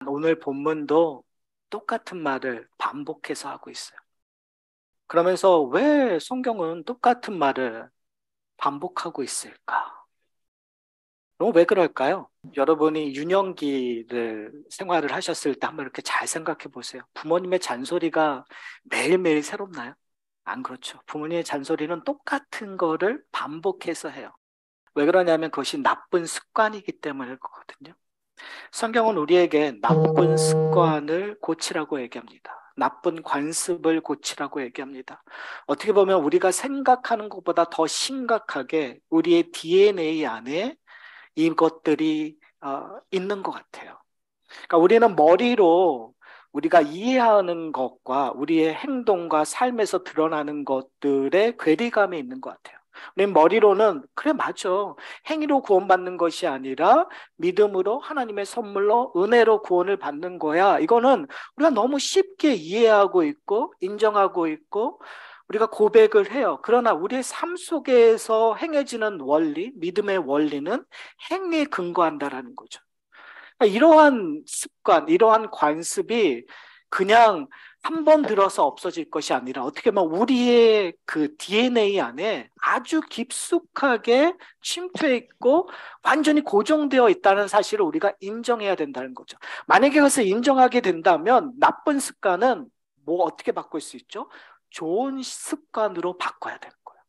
오늘 본문도 똑같은 말을 반복해서 하고 있어요. 그러면서 왜 성경은 똑같은 말을 반복하고 있을까? 왜 그럴까요? 여러분이 유년기를 생활을 하셨을 때 한번 이렇게 잘 생각해 보세요. 부모님의 잔소리가 매일매일 새롭나요? 안 그렇죠. 부모님의 잔소리는 똑같은 거를 반복해서 해요. 왜 그러냐면 그것이 나쁜 습관이기 때문일 거거든요. 성경은 우리에게 나쁜 습관을 고치라고 얘기합니다. 나쁜 관습을 고치라고 얘기합니다. 어떻게 보면 우리가 생각하는 것보다 더 심각하게 우리의 DNA 안에 이것들이 있는 것 같아요. 그러니까 우리는 머리로 우리가 이해하는 것과 우리의 행동과 삶에서 드러나는 것들의 괴리감이 있는 것 같아요. 우리 머리로는 그래 맞아. 행위로 구원받는 것이 아니라 믿음으로 하나님의 선물로 은혜로 구원을 받는 거야. 이거는 우리가 너무 쉽게 이해하고 있고 인정하고 있고 우리가 고백을 해요. 그러나 우리의 삶 속에서 행해지는 원리, 믿음의 원리는 행위에 근거한다라는 거죠. 그러니까 이러한 습관, 이러한 관습이 그냥 한 번 들어서 없어질 것이 아니라 어떻게 보면 우리의 그 DNA 안에 아주 깊숙하게 침투해 있고 완전히 고정되어 있다는 사실을 우리가 인정해야 된다는 거죠. 만약에 그것을 인정하게 된다면 나쁜 습관은 뭐 어떻게 바꿀 수 있죠? 좋은 습관으로 바꿔야 되는 거예요.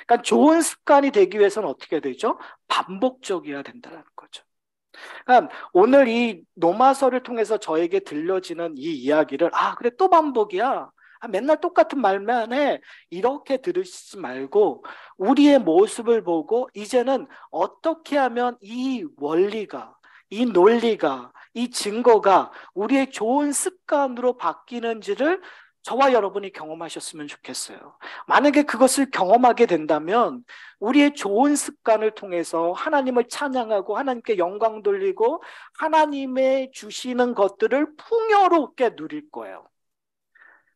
그러니까 좋은 습관이 되기 위해서는 어떻게 되죠? 반복적이어야 된다는 거죠. 그러니까 오늘 이 노마서를 통해서 저에게 들려지는 이 이야기를 그래 또 반복이야. 맨날 똑같은 말만 해. 이렇게 들으시지 말고 우리의 모습을 보고 이제는 어떻게 하면 이 원리가 이 논리가 이 증거가 우리의 좋은 습관으로 바뀌는지를 저와 여러분이 경험하셨으면 좋겠어요. 만약에 그것을 경험하게 된다면 우리의 좋은 습관을 통해서 하나님을 찬양하고 하나님께 영광 돌리고 하나님의 주시는 것들을 풍요롭게 누릴 거예요.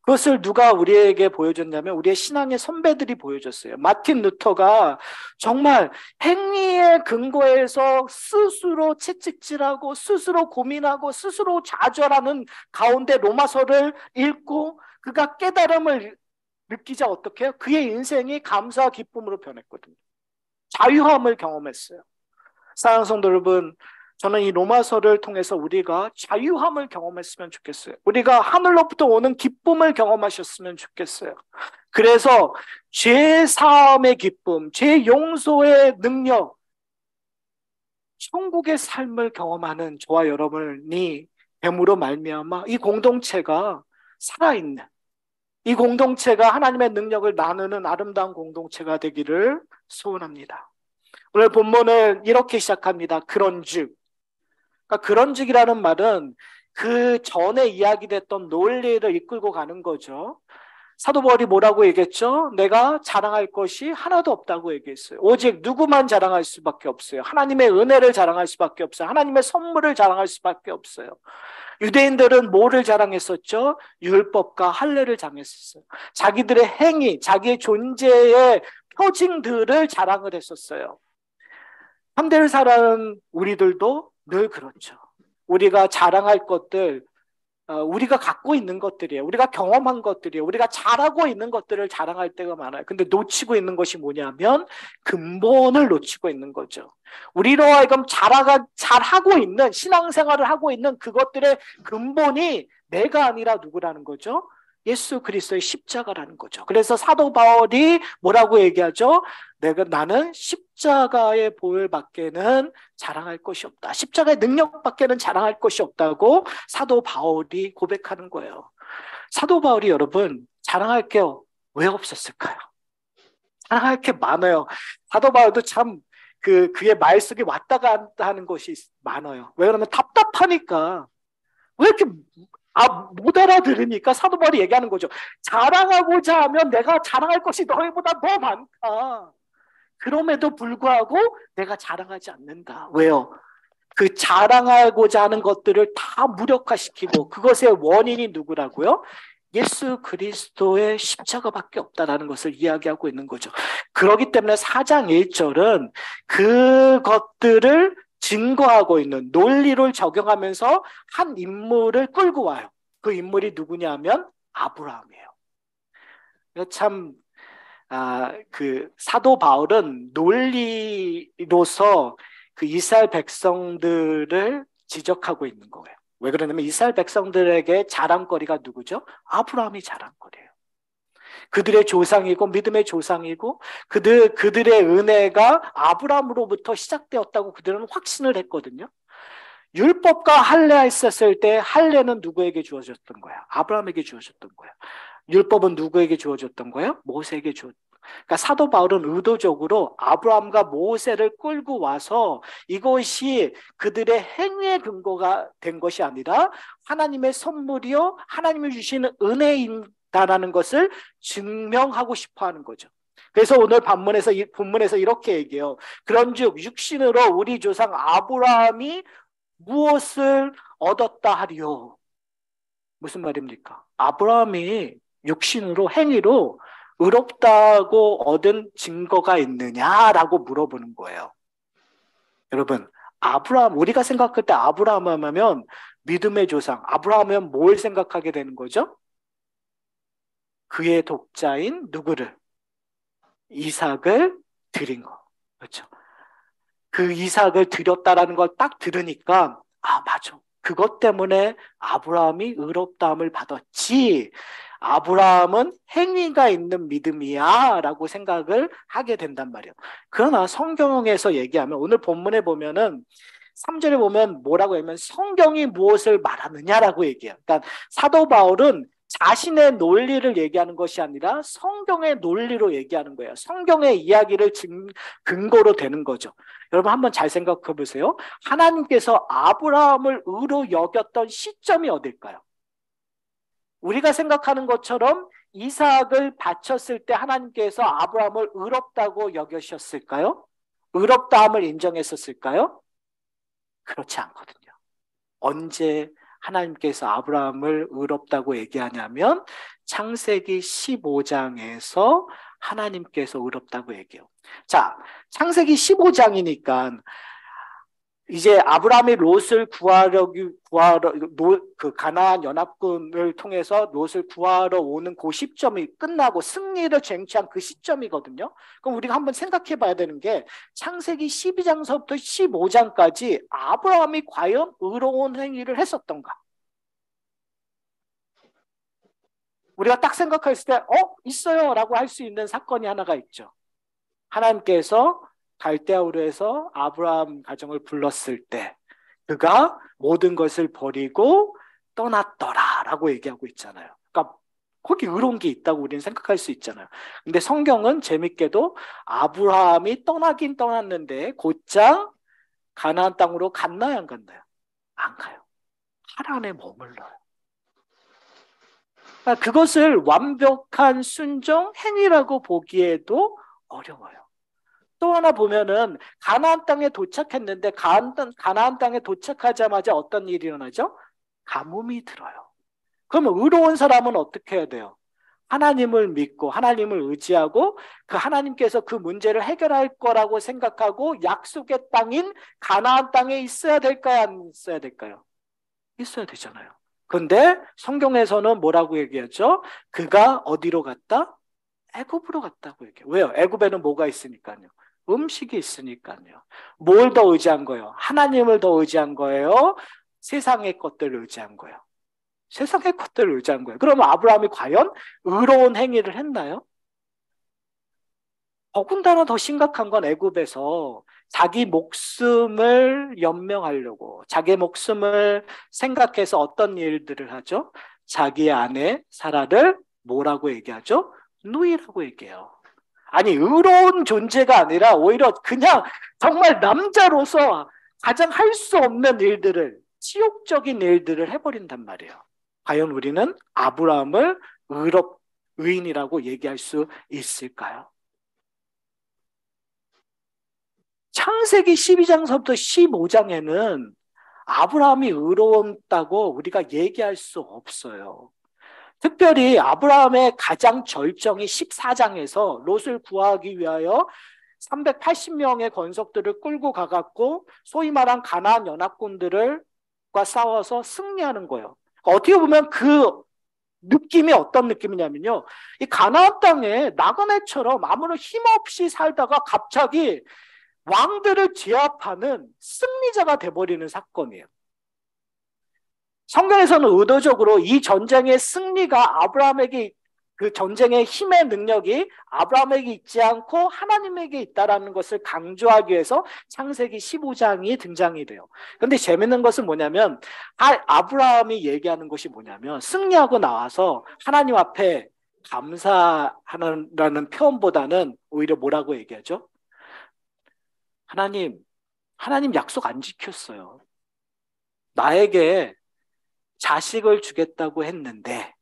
그것을 누가 우리에게 보여줬냐면 우리의 신앙의 선배들이 보여줬어요. 마틴 루터가 정말 행위의 근거에서 스스로 채찍질하고 스스로 고민하고 스스로 좌절하는 가운데 로마서를 읽고 그가 깨달음을 느끼자 어떻게 해요? 그의 인생이 감사와 기쁨으로 변했거든요. 자유함을 경험했어요. 사랑하는 성도 여러분, 저는 이 로마서를 통해서 우리가 자유함을 경험했으면 좋겠어요. 우리가 하늘로부터 오는 기쁨을 경험하셨으면 좋겠어요. 그래서 죄 사함의 기쁨, 죄 용서의 능력, 천국의 삶을 경험하는 저와 여러분이 됨으로 말미암아 이 공동체가 살아있는 이 공동체가 하나님의 능력을 나누는 아름다운 공동체가 되기를 소원합니다. 오늘 본문을 이렇게 시작합니다. 그런즉. 그러니까 그런즉이라는 말은 그 전에 이야기됐던 논리를 이끌고 가는 거죠. 사도 바울이 뭐라고 얘기했죠? 내가 자랑할 것이 하나도 없다고 얘기했어요. 오직 누구만 자랑할 수밖에 없어요. 하나님의 은혜를 자랑할 수밖에 없어요. 하나님의 선물을 자랑할 수밖에 없어요. 유대인들은 뭐를 자랑했었죠? 율법과 할례를 자랑했었어요. 자기들의 행위, 자기의 존재의 표징들을 자랑을 했었어요. 현대를 살아가는 우리들도 늘 그렇죠. 우리가 자랑할 것들, 우리가 갖고 있는 것들이에요. 우리가 경험한 것들이에요. 우리가 잘하고 있는 것들을 자랑할 때가 많아요. 근데 놓치고 있는 것이 뭐냐면 근본을 놓치고 있는 거죠. 우리로 하여금 잘하고 있는 신앙생활을 하고 있는 그것들의 근본이 내가 아니라 누구라는 거죠? 예수 그리스도의 십자가라는 거죠. 그래서 사도 바울이 뭐라고 얘기하죠? 나는 십자가의 보혈밖에는 자랑할 것이 없다. 십자가의 능력밖에는 자랑할 것이 없다고 사도 바울이 고백하는 거예요. 사도 바울이 여러분 자랑할 게 왜 없었을까요? 자랑할 게 많아요. 사도 바울도 참 그의 말 속에 왔다 갔다 하는 것이 많아요. 왜 그러면 답답하니까 왜 이렇게 못 알아들으니까 사도 바울이 얘기하는 거죠. 자랑하고자 하면 내가 자랑할 것이 너희보다 더 많다. 그럼에도 불구하고 내가 자랑하지 않는다. 왜요? 그 자랑하고자 하는 것들을 다 무력화시키고 그것의 원인이 누구라고요? 예수 그리스도의 십자가밖에 없다라는 것을 이야기하고 있는 거죠. 그렇기 때문에 4장 1절은 그것들을 증거하고 있는 논리를 적용하면서 한 인물을 끌고 와요. 그 인물이 누구냐면 아브라함이에요. 참, 그 사도 바울은 논리로서 그 이스라엘 백성들을 지적하고 있는 거예요. 왜 그러냐면 이스라엘 백성들에게 자랑거리가 누구죠? 아브라함이 자랑거리예요. 그들의 조상이고 믿음의 조상이고 그들의 은혜가 아브라함으로부터 시작되었다고 그들은 확신을 했거든요. 율법과 할례가 있었을 때 할례는 누구에게 주어졌던 거야? 아브라함에게 주어졌던 거야. 율법은 누구에게 주어졌던 거예요? 모세에게 주어졌던 거예요. 그러니까 사도 바울은 의도적으로 아브라함과 모세를 끌고 와서 이것이 그들의 행위의 근거가 된 것이 아니라 하나님의 선물이요 하나님이 주시는 은혜인다라는 것을 증명하고 싶어 하는 거죠. 그래서 오늘 본문에서 이렇게 얘기해요. 그런즉 육신으로 우리 조상 아브라함이 무엇을 얻었다 하리요? 무슨 말입니까? 아브라함이 육신으로 행위로 의롭다고 얻은 증거가 있느냐라고 물어보는 거예요. 여러분, 우리가 생각할 때 아브라함 하면 믿음의 조상, 아브라함 하면 뭘 생각하게 되는 거죠? 그의 독자인 누구를? 이삭을 드린 거. 그렇죠? 그 이삭을 드렸다라는 걸 딱 들으니까 맞아. 그것 때문에 아브라함이 의롭다함을 받았지. 아브라함은 행위가 있는 믿음이야 라고 생각을 하게 된단 말이에요. 그러나 성경에서 얘기하면 오늘 본문에 보면은 3절에 보면 뭐라고 하면 성경이 무엇을 말하느냐라고 얘기해요. 그러니까 사도 바울은 자신의 논리를 얘기하는 것이 아니라 성경의 논리로 얘기하는 거예요. 성경의 이야기를 근거로 되는 거죠. 여러분 한번 잘 생각해 보세요. 하나님께서 아브라함을 의로 여겼던 시점이 어딜까요? 우리가 생각하는 것처럼 이삭을 바쳤을 때 하나님께서 아브라함을 의롭다고 여기셨을까요? 의롭다함을 인정했었을까요? 그렇지 않거든요. 언제 하나님께서 아브라함을 의롭다고 얘기하냐면 창세기 15장에서 하나님께서 의롭다고 얘기해요. 자, 창세기 15장이니까 이제 아브라함이 롯을 그 가나안 연합군을 통해서 롯을 구하러 오는 그 시점이 끝나고 승리를 쟁취한 그 시점이거든요. 그럼 우리가 한번 생각해 봐야 되는 게 창세기 12장서부터 15장까지 아브라함이 과연 의로운 행위를 했었던가? 우리가 딱 생각했을 때 있어요 라고 할 수 있는 사건이 하나가 있죠. 하나님께서 갈대아우르에서 아브라함 가정을 불렀을 때 그가 모든 것을 버리고 떠났더라라고 얘기하고 있잖아요. 그러니까 거기 의로운 게 있다고 우리는 생각할 수 있잖아요. 근데 성경은 재밌게도 아브라함이 떠나긴 떠났는데 곧장 가나안 땅으로 갔나요, 안 갔나요? 안 가요. 하란에 머물러요. 그러니까 그것을 완벽한 순종 행위라고 보기에도 어려워요. 또 하나 보면은 가나안 땅에 도착했는데 가나안 땅에 도착하자마자 어떤 일이 일어나죠? 가뭄이 들어요. 그러면 의로운 사람은 어떻게 해야 돼요? 하나님을 믿고 하나님을 의지하고 그 하나님께서 그 문제를 해결할 거라고 생각하고 약속의 땅인 가나안 땅에 있어야 될까요? 안 있어야 될까요? 있어야 되잖아요. 그런데 성경에서는 뭐라고 얘기하죠? 그가 어디로 갔다? 애굽으로 갔다고 얘기해요. 왜요? 애굽에는 뭐가 있으니까요? 음식이 있으니까요. 뭘 더 의지한 거예요? 하나님을 더 의지한 거예요? 세상의 것들을 의지한 거예요? 세상의 것들을 의지한 거예요. 그러면 아브라함이 과연 의로운 행위를 했나요? 더군다나 더 심각한 건 애굽에서 자기 목숨을 연명하려고 자기 목숨을 생각해서 어떤 일들을 하죠? 자기 아내 사라를 뭐라고 얘기하죠? 누이라고 얘기해요. 아니 의로운 존재가 아니라 오히려 그냥 정말 남자로서 가장 할 수 없는 일들을 치욕적인 일들을 해버린단 말이에요. 과연 우리는 아브라함을 의인이라고 얘기할 수 있을까요? 창세기 12장서부터 15장에는 아브라함이 의로웠다고 우리가 얘기할 수 없어요. 특별히 아브라함의 가장 절정이 14장에서 롯을 구하기 위하여 380명의 권속들을 끌고 가갖고 소위 말한 가나안 연합군들과 싸워서 승리하는 거예요. 어떻게 보면 그 느낌이 어떤 느낌이냐면요. 이 가나안 땅에 나그네처럼 아무런 힘없이 살다가 갑자기 왕들을 제압하는 승리자가 돼버리는 사건이에요. 성경에서는 의도적으로 이 전쟁의 승리가 아브라함에게 그 전쟁의 힘의 능력이 아브라함에게 있지 않고 하나님에게 있다는 것을 강조하기 위해서 창세기 15장이 등장이 돼요. 그런데 재밌는 것은 뭐냐면 아브라함이 얘기하는 것이 뭐냐면 승리하고 나와서 하나님 앞에 감사하는 표현보다는 오히려 뭐라고 얘기하죠? 하나님 약속 안 지켰어요. 나에게 자식을 주겠다고 했는데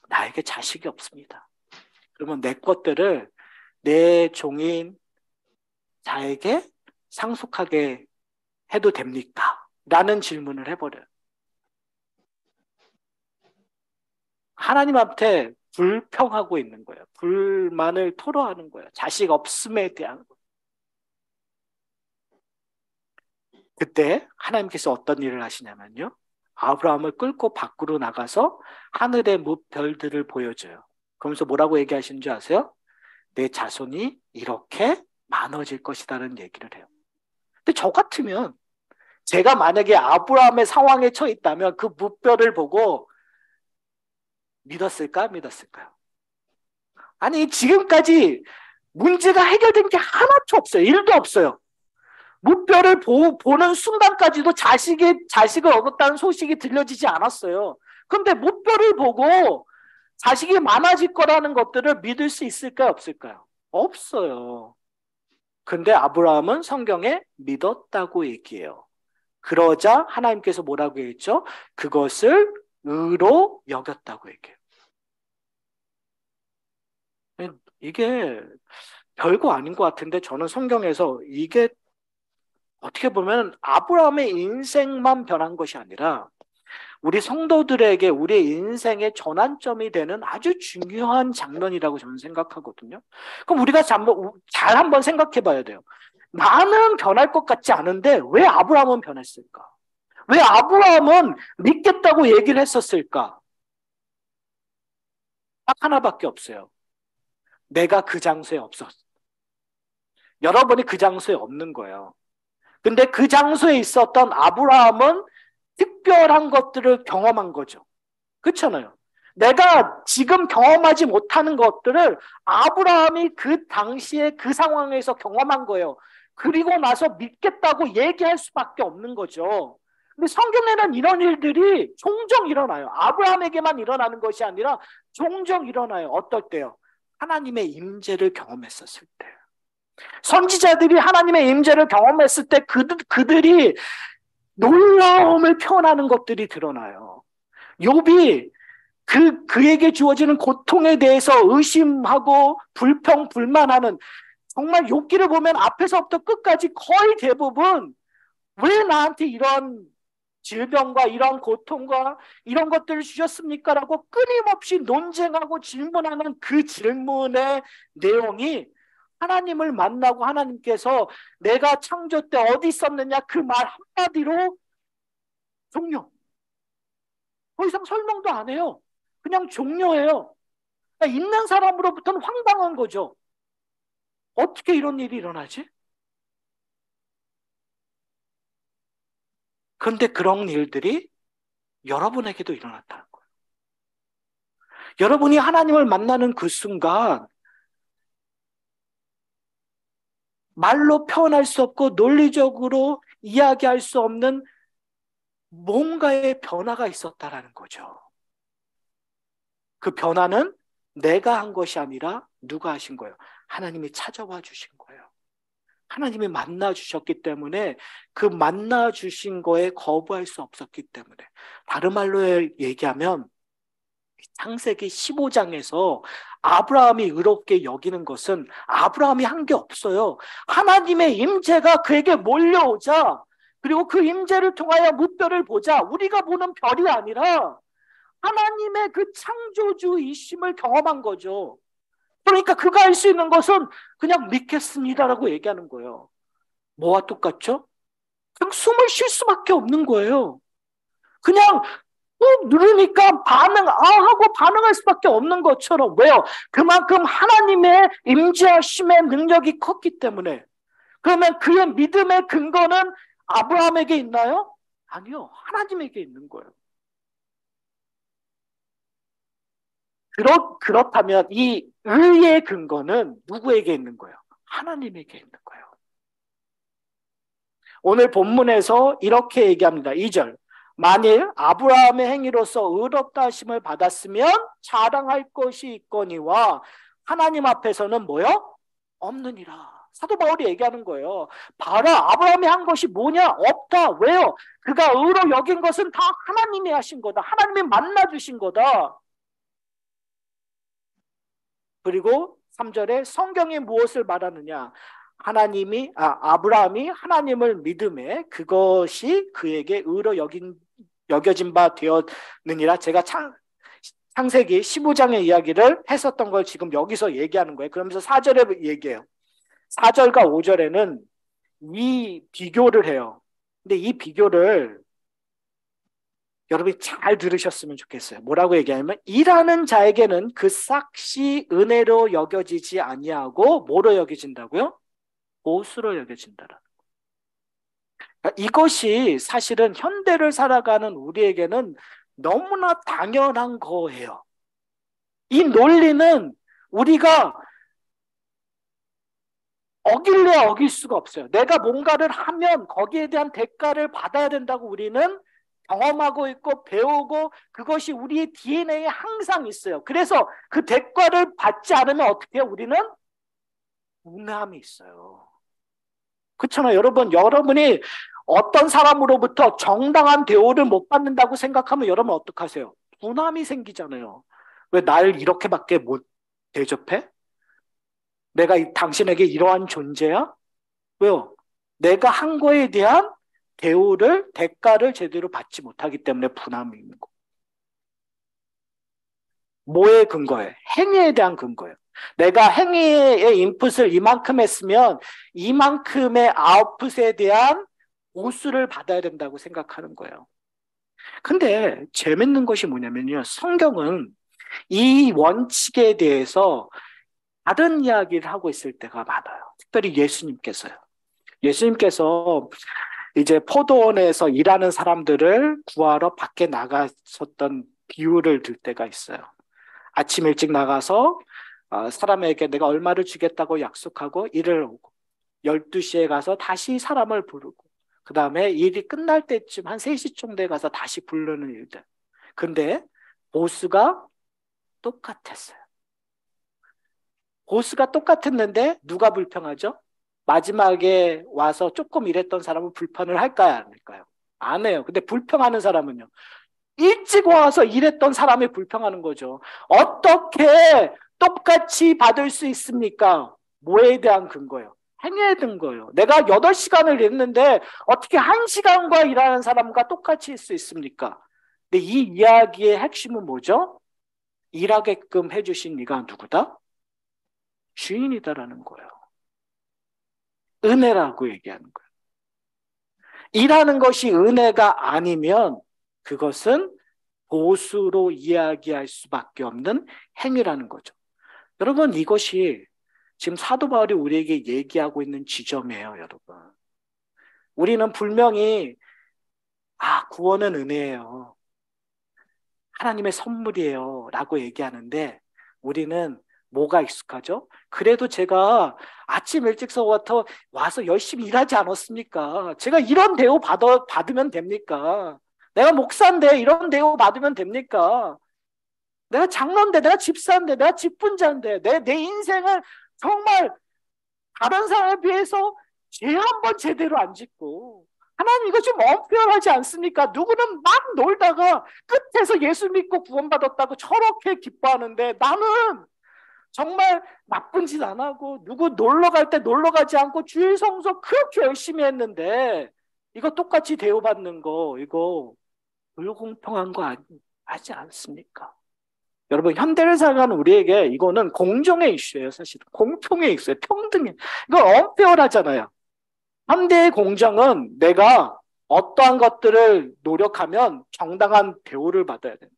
나에게 자식이 없습니다. 그러면 내 것들을 내 종인 자에게 상속하게 해도 됩니까? 라는 질문을 해버려요. 하나님한테 불평하고 있는 거예요. 불만을 토로하는 거예요. 자식 없음에 대한 거. 그때 하나님께서 어떤 일을 하시냐면요. 아브라함을 끌고 밖으로 나가서 하늘의 무별들을 보여줘요. 그러면서 뭐라고 얘기하시는 줄 아세요? 내 자손이 이렇게 많아질 것이라는 얘기를 해요. 근데 저 같으면 제가 만약에 아브라함의 상황에 처해 있다면 그 무별을 보고 믿었을까? 믿었을까요? 아니 지금까지 문제가 해결된 게 하나도 없어요. 일도 없어요. 무뼈를 보는 순간까지도 자식을 얻었다는 소식이 들려지지 않았어요. 그런데 무뼈를 보고 자식이 많아질 거라는 것들을 믿을 수 있을까요? 없을까요? 없어요. 근데 아브라함은 성경에 믿었다고 얘기해요. 그러자 하나님께서 뭐라고 했죠? 그것을 의로 여겼다고 얘기해요. 이게 별거 아닌 것 같은데 저는 성경에서 이게 어떻게 보면 아브라함의 인생만 변한 것이 아니라 우리 성도들에게 우리의 인생의 전환점이 되는 아주 중요한 장면이라고 저는 생각하거든요. 그럼 우리가 잘 한번 생각해 봐야 돼요. 나는 변할 것 같지 않은데 왜 아브라함은 변했을까? 왜 아브라함은 믿겠다고 얘기를 했었을까? 딱 하나밖에 없어요. 내가 그 장소에 없었어. 여러분이 그 장소에 없는 거예요. 근데 그 장소에 있었던 아브라함은 특별한 것들을 경험한 거죠. 그렇잖아요. 내가 지금 경험하지 못하는 것들을 아브라함이 그 당시에 그 상황에서 경험한 거예요. 그리고 나서 믿겠다고 얘기할 수밖에 없는 거죠. 근데 성경에는 이런 일들이 종종 일어나요. 아브라함에게만 일어나는 것이 아니라 종종 일어나요. 어떨 때요? 하나님의 임재를 경험했었을 때. 선지자들이 하나님의 임재를 경험했을 때 그들이 놀라움을 표현하는 것들이 드러나요. 욥이 그에게 주어지는 고통에 대해서 의심하고 불평, 불만하는 정말 욥기를 보면 앞에서부터 끝까지 거의 대부분 왜 나한테 이런 질병과 이런 고통과 이런 것들을 주셨습니까? 라고 끊임없이 논쟁하고 질문하는 그 질문의 내용이 하나님을 만나고 하나님께서 내가 창조 때 어디 있었느냐 그 말 한마디로 종료. 더 이상 설명도 안 해요. 그냥 종료해요. 그러니까 있는 사람으로부터는 황당한 거죠. 어떻게 이런 일이 일어나지? 그런데 그런 일들이 여러분에게도 일어났다는 거예요. 여러분이 하나님을 만나는 그 순간 말로 표현할 수 없고 논리적으로 이야기할 수 없는 뭔가의 변화가 있었다라는 거죠. 그 변화는 내가 한 것이 아니라 누가 하신 거예요? 하나님이 찾아와 주신 거예요. 하나님이 만나 주셨기 때문에 그 만나 주신 거에 거부할 수 없었기 때문에 다른 말로 얘기하면 창세기 15장에서 아브라함이 의롭게 여기는 것은 아브라함이 한 게 없어요. 하나님의 임재가 그에게 몰려오자 그리고 그 임재를 통하여 무별을 보자 우리가 보는 별이 아니라 하나님의 그 창조주이심을 경험한 거죠. 그러니까 그가 할 수 있는 것은 그냥 믿겠습니다라고 얘기하는 거예요. 뭐와 똑같죠? 그냥 숨을 쉴 수밖에 없는 거예요. 그냥 꾹 누르니까 하고 반응할 수밖에 없는 것처럼. 왜요? 그만큼 하나님의 임재하심의 능력이 컸기 때문에. 그러면 그의 믿음의 근거는 아브라함에게 있나요? 아니요. 하나님에게 있는 거예요. 그렇다면 이 의의 근거는 누구에게 있는 거예요? 하나님에게 있는 거예요. 오늘 본문에서 이렇게 얘기합니다. 2절. 만일 아브라함의 행위로서 의롭다 하심을 받았으면 자랑할 것이 있거니와 하나님 앞에서는 뭐요? 없느니라. 사도 바울이 얘기하는 거예요. 봐라, 아브라함이 한 것이 뭐냐? 없다. 왜요? 그가 의로 여긴 것은 다 하나님이 하신 거다. 하나님이 만나주신 거다. 그리고 3절에 성경이 무엇을 말하느냐? 아브라함이 하나님을 믿음에 그것이 그에게 의로 여겨진 바 되었느니라. 제가 창세기 15장의 이야기를 했었던 걸 지금 여기서 얘기하는 거예요. 그러면서 4절에 얘기해요. 4절과 5절에는 이 비교를 해요. 근데 이 비교를 여러분이 잘 들으셨으면 좋겠어요. 뭐라고 얘기하냐면 일하는 자에게는 그 삭시 은혜로 여겨지지 아니하고 뭐로 여겨진다고요? 보수로 여겨진다라. 이것이 사실은 현대를 살아가는 우리에게는 너무나 당연한 거예요. 이 논리는 우리가 어길래 어길 수가 없어요. 내가 뭔가를 하면 거기에 대한 대가를 받아야 된다고 우리는 경험하고 있고 배우고 그것이 우리의 DNA에 항상 있어요. 그래서 그 대가를 받지 않으면 어떻게 해요? 우리는 분함이 있어요. 그렇잖아요. 여러분이 어떤 사람으로부터 정당한 대우를 못 받는다고 생각하면 여러분 어떡하세요? 분함이 생기잖아요. 왜 날 이렇게밖에 못 대접해? 내가 당신에게 이러한 존재야? 왜요? 내가 한 거에 대한 대가를 제대로 받지 못하기 때문에 분함이 있는 거. 뭐에 근거해? 행위에 대한 근거예요. 내가 행위의 인풋을 이만큼 했으면 이만큼의 아웃풋에 대한 보수를 받아야 된다고 생각하는 거예요. 근데 재밌는 것이 뭐냐면요. 성경은 이 원칙에 대해서 다른 이야기를 하고 있을 때가 많아요. 특별히 예수님께서요. 예수님께서 이제 포도원에서 일하는 사람들을 구하러 밖에 나가셨던 비유를 들 때가 있어요. 아침 일찍 나가서 사람에게 내가 얼마를 주겠다고 약속하고 일을 오고 12시에 가서 다시 사람을 부르고 그 다음에 일이 끝날 때쯤 한 3시 정도에 가서 다시 부르는 일들. 근데 보수가 똑같았어요. 보수가 똑같았는데 누가 불평하죠? 마지막에 와서 조금 일했던 사람은 불편을 할까요? 안 할까요? 안 해요. 근데 불평하는 사람은요. 일찍 와서 일했던 사람이 불평하는 거죠. 어떻게 똑같이 받을 수 있습니까? 뭐에 대한 근거예요? 행위에 든 거예요. 내가 8시간을 일했는데 어떻게 1시간과 일하는 사람과 똑같이 할 수 있습니까? 근데 이 이야기의 핵심은 뭐죠? 일하게끔 해주신 네가 누구다? 주인이다라는 거예요. 은혜라고 얘기하는 거예요. 일하는 것이 은혜가 아니면 그것은 보수로 이야기할 수밖에 없는 행위라는 거죠. 여러분, 이것이 지금 사도 바울이 우리에게 얘기하고 있는 지점이에요, 여러분. 우리는 분명히 구원은 은혜예요. 하나님의 선물이에요. 라고 얘기하는데 우리는 뭐가 익숙하죠? 그래도 제가 아침 일찍서부터 와서 열심히 일하지 않았습니까? 제가 이런 대우 받으면 됩니까? 내가 목사인데 이런 대우 받으면 됩니까? 내가 장로인데, 내가 집사인데, 내가 직분자인데, 내 인생을 정말 다른 사람에 비해서 죄 한 번 제대로 안 짓고 하나님 이거 좀 엄폐하지 않습니까? 누구는 막 놀다가 끝에서 예수 믿고 구원받았다고 저렇게 기뻐하는데 나는 정말 나쁜 짓 안 하고 누구 놀러 갈 때 놀러 가지 않고 주일 성수 그렇게 열심히 했는데 이거 똑같이 대우받는 거 이거 불공평한 거 하지 않습니까? 여러분, 현대를 살아가는 우리에게 이거는 공정의 이슈예요, 사실은. 공평의 이슈예요, 평등의. 이거 언페어하잖아요. 현대의 공정은 내가 어떠한 것들을 노력하면 정당한 대우를 받아야 돼요.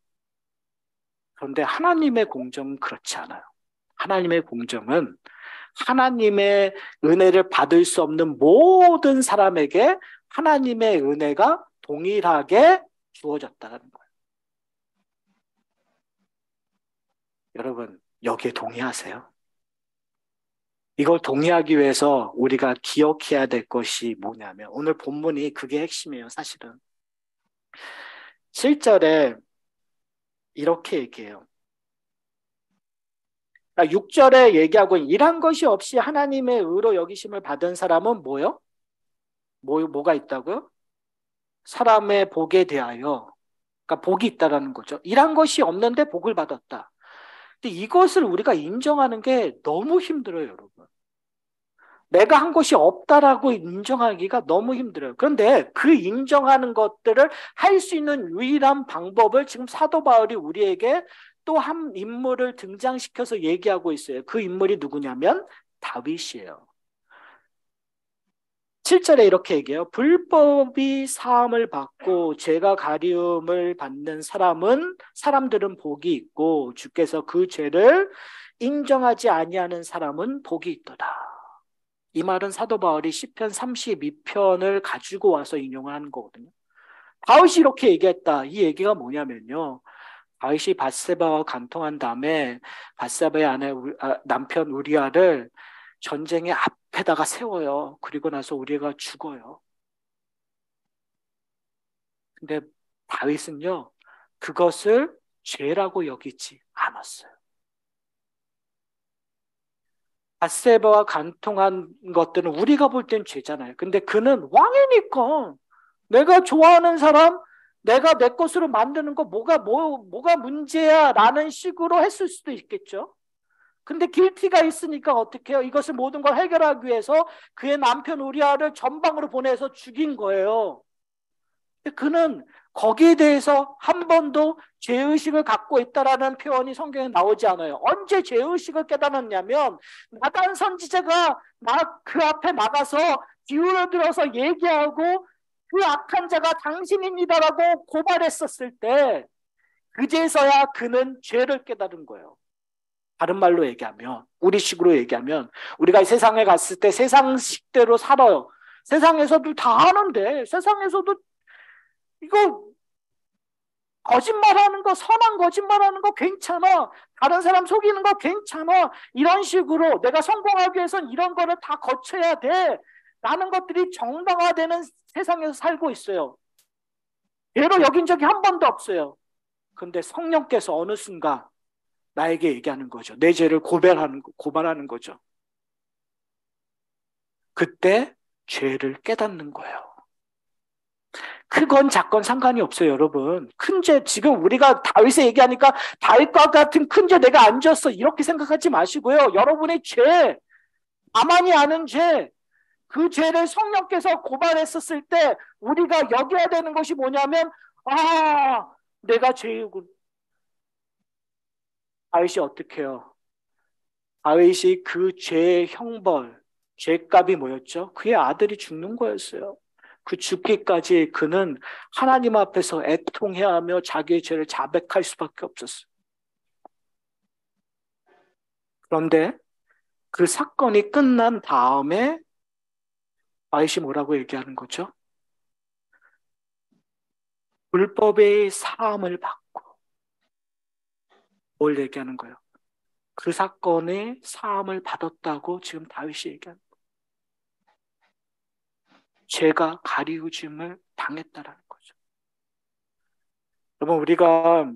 그런데 하나님의 공정은 그렇지 않아요. 하나님의 공정은 하나님의 은혜를 받을 수 없는 모든 사람에게 하나님의 은혜가 동일하게 주어졌다는 거예요. 여러분, 여기에 동의하세요? 이걸 동의하기 위해서 우리가 기억해야 될 것이 뭐냐면, 오늘 본문이 그게 핵심이에요, 사실은. 7절에 이렇게 얘기해요. 6절에 얘기하고 일한 것이 없이 하나님의 의로 여기심을 받은 사람은 뭐요? 뭐가 있다고요? 사람의 복에 대하여. 그러니까 복이 있다라는 거죠. 일한 것이 없는데 복을 받았다. 근데 이것을 우리가 인정하는 게 너무 힘들어요, 여러분. 내가 한 것이 없다라고 인정하기가 너무 힘들어요. 그런데 그 인정하는 것들을 할 수 있는 유일한 방법을 지금 사도 바울이 우리에게 또 한 인물을 등장시켜서 얘기하고 있어요. 그 인물이 누구냐면 다윗이에요. 7절에 이렇게 얘기해요. 불법이 사함을 받고 죄가 가리움을 받는 사람들은 복이 있고 주께서 그 죄를 인정하지 아니하는 사람은 복이 있도다. 이 말은 사도 바울이 시편 32편을 가지고 와서 인용하는 거거든요. 다윗이 이렇게 얘기했다. 이 얘기가 뭐냐면요. 다윗이 밧세바와 간통한 다음에 밧세바의 남편 우리아를 전쟁의 앞에다가 세워요. 그리고 나서 우리아가 죽어요. 근데 다윗은요. 그것을 죄라고 여기지 않았어요. 밧세바와 간통한 것들은 우리가 볼 땐 죄잖아요. 근데 그는 왕이니까 내가 좋아하는 사람, 내가 내 것으로 만드는 거 뭐가 문제야? 라는 식으로 했을 수도 있겠죠. 근데 길티가 있으니까 어떻게 해요? 이것을 모든 걸 해결하기 위해서 그의 남편 우리아를 전방으로 보내서 죽인 거예요. 그는 거기에 대해서 한 번도 죄의식을 갖고 있다라는 표현이 성경에 나오지 않아요. 언제 죄의식을 깨달았냐면 나단 선지자가 그 앞에 나가서 기울어 들어서 얘기하고 그 악한 자가 당신입니다라고 고발했었을 때 그제서야 그는 죄를 깨달은 거예요. 다른 말로 얘기하면 우리식으로 얘기하면 우리가 세상에 갔을 때 세상식대로 살아요. 세상에서도 다 하는데 세상에서도 이거 거짓말하는 거, 선한 거짓말하는 거 괜찮아. 다른 사람 속이는 거 괜찮아. 이런 식으로 내가 성공하기 위해선 이런 거를 다 거쳐야 돼. 라는 것들이 정당화되는 세상에서 살고 있어요. 죄로 여긴 적이 한 번도 없어요. 근데 성령께서 어느 순간 나에게 얘기하는 거죠. 내 죄를 고발하는 거죠. 그때 죄를 깨닫는 거예요. 크건 작건 상관이 없어요, 여러분. 큰 죄, 지금 우리가 다윗에 얘기하니까 다윗과 같은 큰 죄 내가 안 졌어. 이렇게 생각하지 마시고요. 여러분의 죄, 나만이 아는 죄, 그 죄를 성령께서 고발했었을 때 우리가 여겨야 되는 것이 뭐냐면, 내가 죄이군. 다윗이 어떻게 해요? 다윗이 그 죄의 형벌, 죄값이 뭐였죠? 그의 아들이 죽는 거였어요. 그 죽기까지 그는 하나님 앞에서 애통해야 하며 자기의 죄를 자백할 수밖에 없었어요. 그런데 그 사건이 끝난 다음에 다윗이 뭐라고 얘기하는 거죠? 불법의 사함을 받고 뭘 얘기하는 거예요? 그 사건의 사함을 받았다고 지금 다윗이 얘기하는 거예요. 죄가 가리우짐을 당했다라는 거죠. 여러분 우리가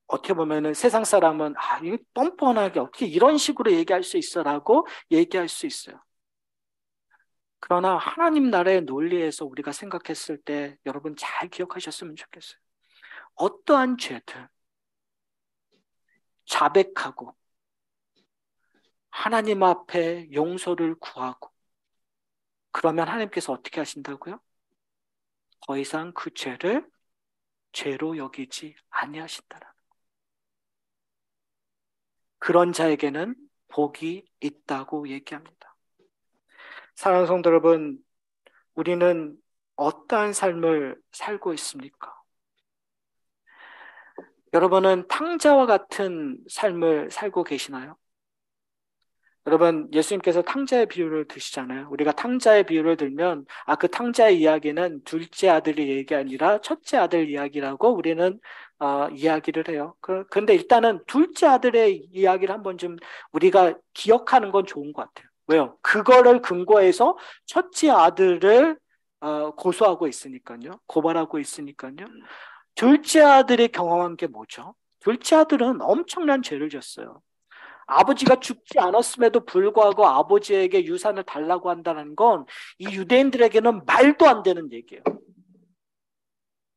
어떻게 보면은 세상 사람은 이게 뻔뻔하게 어떻게 이런 식으로 얘기할 수 있어라고 얘기할 수 있어요. 그러나 하나님 나라의 논리에서 우리가 생각했을 때 여러분 잘 기억하셨으면 좋겠어요. 어떠한 죄든 자백하고 하나님 앞에 용서를 구하고 그러면 하나님께서 어떻게 하신다고요? 더 이상 그 죄를 죄로 여기지 아니하신다라는 거예요. 그런 자에게는 복이 있다고 얘기합니다. 사랑하는 성도 여러분, 우리는 어떠한 삶을 살고 있습니까? 여러분은 탕자와 같은 삶을 살고 계시나요? 여러분, 예수님께서 탕자의 비유를 드시잖아요. 우리가 탕자의 비유를 들면, 그 탕자의 이야기는 둘째 아들의 얘기 아니라 첫째 아들 이야기라고 우리는 이야기를 해요. 그런데 일단은 둘째 아들의 이야기를 한번 좀 우리가 기억하는 건 좋은 것 같아요. 왜요? 그거를 근거해서 첫째 아들을 고소하고 있으니까요. 고발하고 있으니까요. 둘째 아들이 경험한 게 뭐죠? 둘째 아들은 엄청난 죄를 졌어요. 아버지가 죽지 않았음에도 불구하고 아버지에게 유산을 달라고 한다는 건 이 유대인들에게는 말도 안 되는 얘기예요.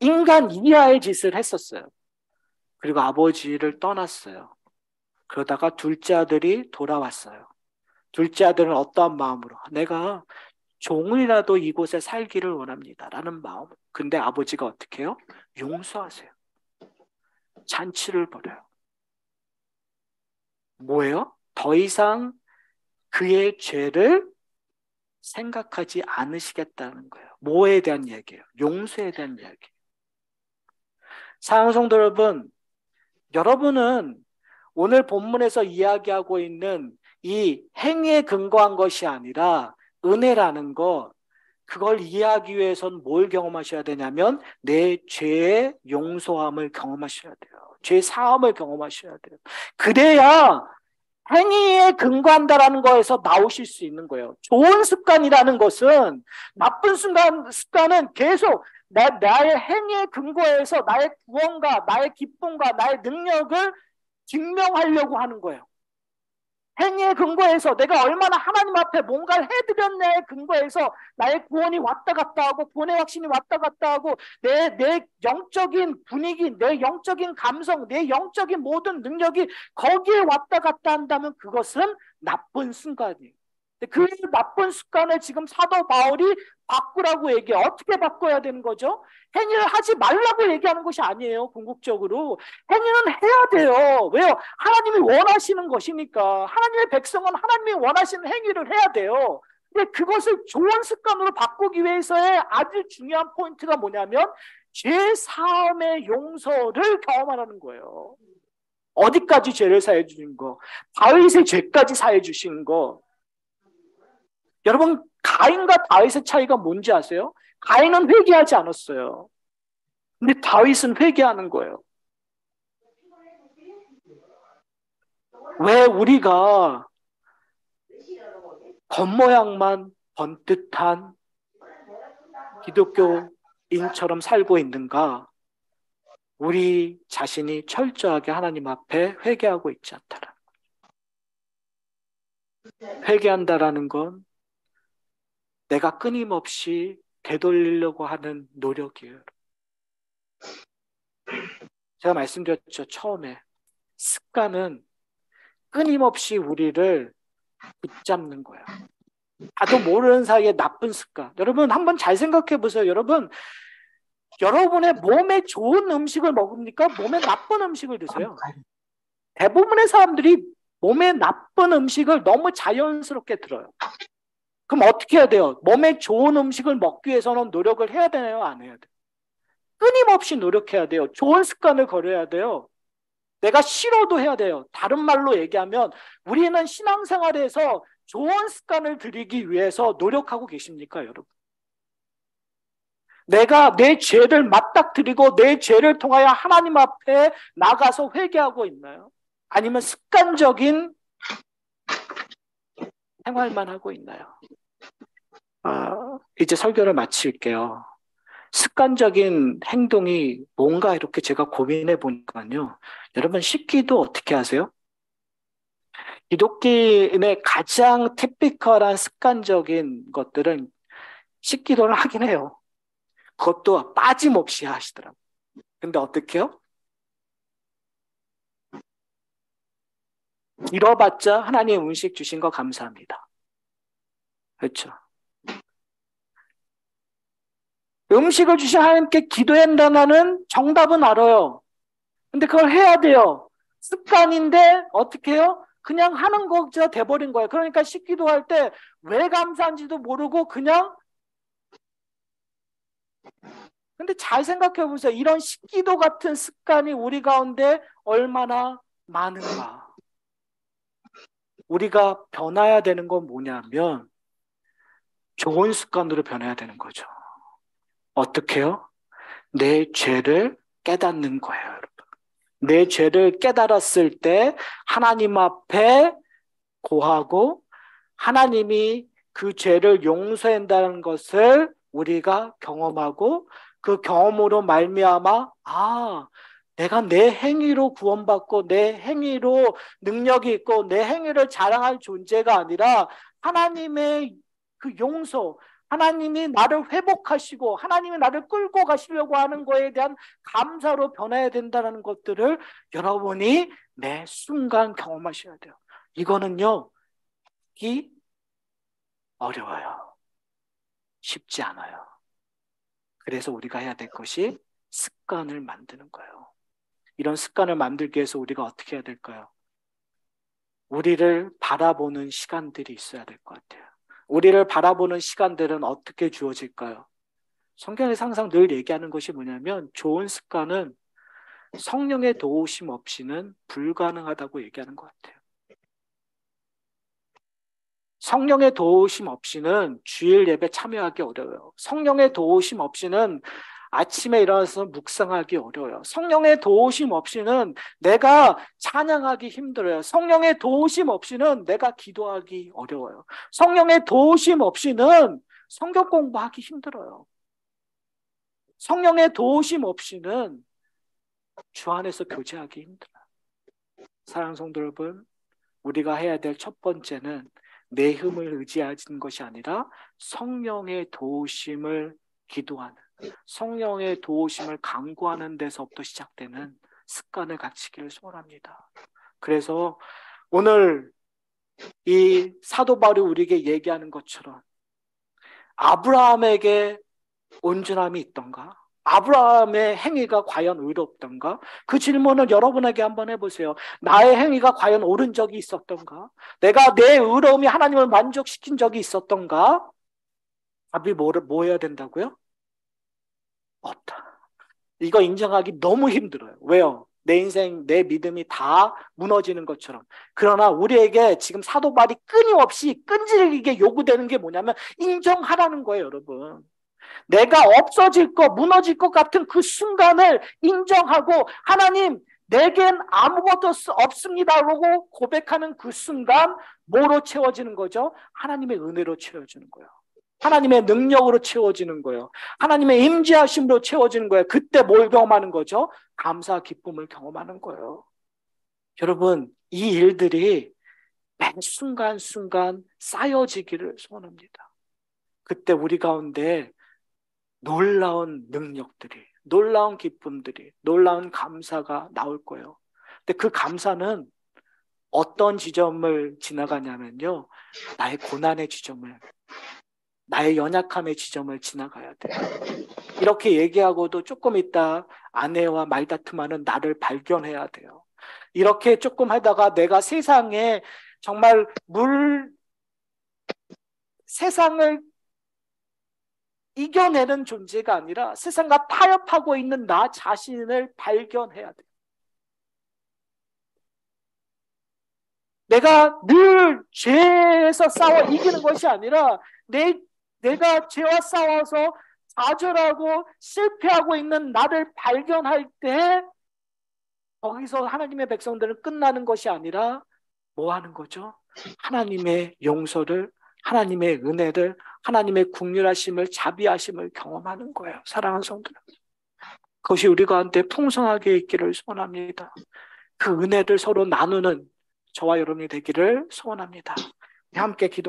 인간 이하의 짓을 했었어요. 그리고 아버지를 떠났어요. 그러다가 둘째 아들이 돌아왔어요. 둘째 아들은 어떠한 마음으로? 내가 종이라도 이곳에 살기를 원합니다. 라는 마음. 근데 아버지가 어떻게 해요? 용서하세요. 잔치를 벌여요. 뭐예요? 더 이상 그의 죄를 생각하지 않으시겠다는 거예요. 뭐에 대한 얘기예요? 용서에 대한 이야기. 사랑하는 성도 여러분, 여러분은 오늘 본문에서 이야기하고 있는 이 행위에 근거한 것이 아니라 은혜라는 것, 그걸 이해하기 위해서는 뭘 경험하셔야 되냐면 내 죄의 용서함을 경험하셔야 돼요. 죄 사함을 경험하셔야 돼요. 그래야 행위에 근거한다라는 거에서 나오실 수 있는 거예요. 좋은 습관이라는 것은 나쁜 습관은 계속 나의 행위에 근거해서 나의 구원과 나의 기쁨과 나의 능력을 증명하려고 하는 거예요. 행위에 근거해서 내가 얼마나 하나님 앞에 뭔가를 해드렸냐에 근거해서 나의 구원이 왔다 갔다 하고 구원의 확신이 왔다 갔다 하고 내 영적인 분위기, 내 영적인 감성, 내 영적인 모든 능력이 거기에 왔다 갔다 한다면 그것은 나쁜 습관이에요. 그 나쁜 습관을 지금 사도 바울이 바꾸라고 얘기해요. 어떻게 바꿔야 되는 거죠? 행위를 하지 말라고 얘기하는 것이 아니에요. 궁극적으로. 행위는 해야 돼요. 왜요? 하나님이 원하시는 것이니까. 하나님의 백성은 하나님이 원하시는 행위를 해야 돼요. 근데 그것을 좋은 습관으로 바꾸기 위해서의 아주 중요한 포인트가 뭐냐면 죄 사함의 용서를 경험하라는 거예요. 어디까지 죄를 사해 주신 거? 다윗의 죄까지 사해 주신 거. 여러분, 가인과 다윗의 차이가 뭔지 아세요? 가인은 회개하지 않았어요. 근데 다윗은 회개하는 거예요. 왜 우리가 겉모양만 번듯한 기독교인처럼 살고 있는가? 우리 자신이 철저하게 하나님 앞에 회개하고 있지 않다라는 거예요. 회개한다라는 건 내가 끊임없이 되돌리려고 하는 노력이에요. 제가 말씀드렸죠, 처음에. 습관은 끊임없이 우리를 붙잡는 거야. 나도 모르는 사이에 나쁜 습관. 여러분 한번 잘 생각해 보세요. 여러분의 몸에 좋은 음식을 먹습니까? 몸에 나쁜 음식을 드세요. 대부분의 사람들이 몸에 나쁜 음식을 너무 자연스럽게 들어요. 그럼 어떻게 해야 돼요? 몸에 좋은 음식을 먹기 위해서는 노력을 해야 되나요? 안 해야 돼요? 끊임없이 노력해야 돼요. 좋은 습관을 걸어야 돼요. 내가 싫어도 해야 돼요. 다른 말로 얘기하면 우리는 신앙생활에서 좋은 습관을 들이기 위해서 노력하고 계십니까, 여러분? 내가 내 죄를 맞닥뜨리고 내 죄를 통하여 하나님 앞에 나가서 회개하고 있나요? 아니면 습관적인 생활만 하고 있나요? 이제 설교를 마칠게요. 습관적인 행동이 뭔가 이렇게 제가 고민해 보니까요. 여러분 씻기도 어떻게 하세요? 기독교인의 가장 티피컬한 습관적인 것들은 씻기도를 하긴 해요. 그것도 빠짐없이 하시더라고요. 근데 어떻게 해요? 잃어봤자 하나님 음식 주신 거 감사합니다. 그렇죠? 음식을 주신 하나님께 기도한다는 정답은 알아요. 근데 그걸 해야 돼요. 습관인데 어떻게 해요? 그냥 하는 거죠. 돼버린 거예요. 그러니까 식기도 할 때 왜 감사한지도 모르고 그냥. 근데 잘 생각해 보세요. 이런 식기도 같은 습관이 우리 가운데 얼마나 많은가. 우리가 변화해야 되는 건 뭐냐면 좋은 습관으로 변해야 되는 거죠. 어떻게 해요? 내 죄를 깨닫는 거예요, 여러분. 내 죄를 깨달았을 때 하나님 앞에 고하고 하나님이 그 죄를 용서한다는 것을 우리가 경험하고 그 경험으로 말미암아 내가 내 행위로 구원받고 내 행위로 능력이 있고 내 행위를 자랑할 존재가 아니라 하나님의 그 용서, 하나님이 나를 회복하시고 하나님이 나를 끌고 가시려고 하는 거에 대한 감사로 변해야 된다는 것들을 여러분이 매 순간 경험하셔야 돼요. 이거는요, 이 어려워요. 쉽지 않아요. 그래서 우리가 해야 될 것이 습관을 만드는 거예요. 이런 습관을 만들기 위해서 우리가 어떻게 해야 될까요? 우리를 바라보는 시간들이 있어야 될 것 같아요. 우리를 바라보는 시간들은 어떻게 주어질까요? 성경에서 항상 늘 얘기하는 것이 뭐냐면 좋은 습관은 성령의 도우심 없이는 불가능하다고 얘기하는 것 같아요. 성령의 도우심 없이는 주일 예배 참여하기 어려워요. 성령의 도우심 없이는 아침에 일어나서 묵상하기 어려워요. 성령의 도우심 없이는 내가 찬양하기 힘들어요. 성령의 도우심 없이는 내가 기도하기 어려워요. 성령의 도우심 없이는 성경 공부하기 힘들어요. 성령의 도우심 없이는 주 안에서 교제하기 힘들어요. 사랑하는 성도 여러분, 우리가 해야 될 첫 번째는 내 힘을 의지하는 것이 아니라 성령의 도우심을 기도하는, 성령의 도우심을 간구하는 데서부터 시작되는 습관을 갖추기를 소원합니다. 그래서 오늘 이 사도 바울이 우리에게 얘기하는 것처럼 아브라함에게 온전함이 있던가? 아브라함의 행위가 과연 의롭던가? 그 질문을 여러분에게 한번 해보세요. 나의 행위가 과연 옳은 적이 있었던가? 내가 내 의로움이 하나님을 만족시킨 적이 있었던가? 답이 뭐 해야 된다고요? 없다. 이거 인정하기 너무 힘들어요. 왜요? 내 인생, 내 믿음이 다 무너지는 것처럼. 그러나 우리에게 지금 사도 바울이 끊임없이 끈질기게 요구되는 게 뭐냐면 인정하라는 거예요, 여러분. 내가 없어질 것, 무너질 것 같은 그 순간을 인정하고 하나님, 내겐 아무것도 없습니다라고 고백하는 그 순간 뭐로 채워지는 거죠? 하나님의 은혜로 채워지는 거예요. 하나님의 능력으로 채워지는 거예요. 하나님의 임재하심으로 채워지는 거예요. 그때 뭘 경험하는 거죠? 감사, 기쁨을 경험하는 거예요. 여러분, 이 일들이 매 순간순간 쌓여지기를 소원합니다. 그때 우리 가운데 놀라운 능력들이, 놀라운 기쁨들이, 놀라운 감사가 나올 거예요. 근데 그 감사는 어떤 지점을 지나가냐면요. 나의 고난의 지점을, 나의 연약함의 지점을 지나가야 돼요. 이렇게 얘기하고도 조금 있다 아내와 말다툼하는 나를 발견해야 돼요. 이렇게 조금 하다가 내가 세상에 정말 세상을 이겨내는 존재가 아니라 세상과 타협하고 있는 나 자신을 발견해야 돼. 내가 늘 죄에서 싸워 이기는 것이 아니라 내가 죄와 싸워서 좌절하고 실패하고 있는 나를 발견할 때 거기서 하나님의 백성들은 끝나는 것이 아니라 뭐 하는 거죠? 하나님의 용서를, 하나님의 은혜를, 하나님의 긍휼하심을, 자비하심을 경험하는 거예요. 사랑하는 성도들. 그것이 우리 가운데 풍성하게 있기를 소원합니다. 그 은혜를 서로 나누는 저와 여러분이 되기를 소원합니다. 함께 기도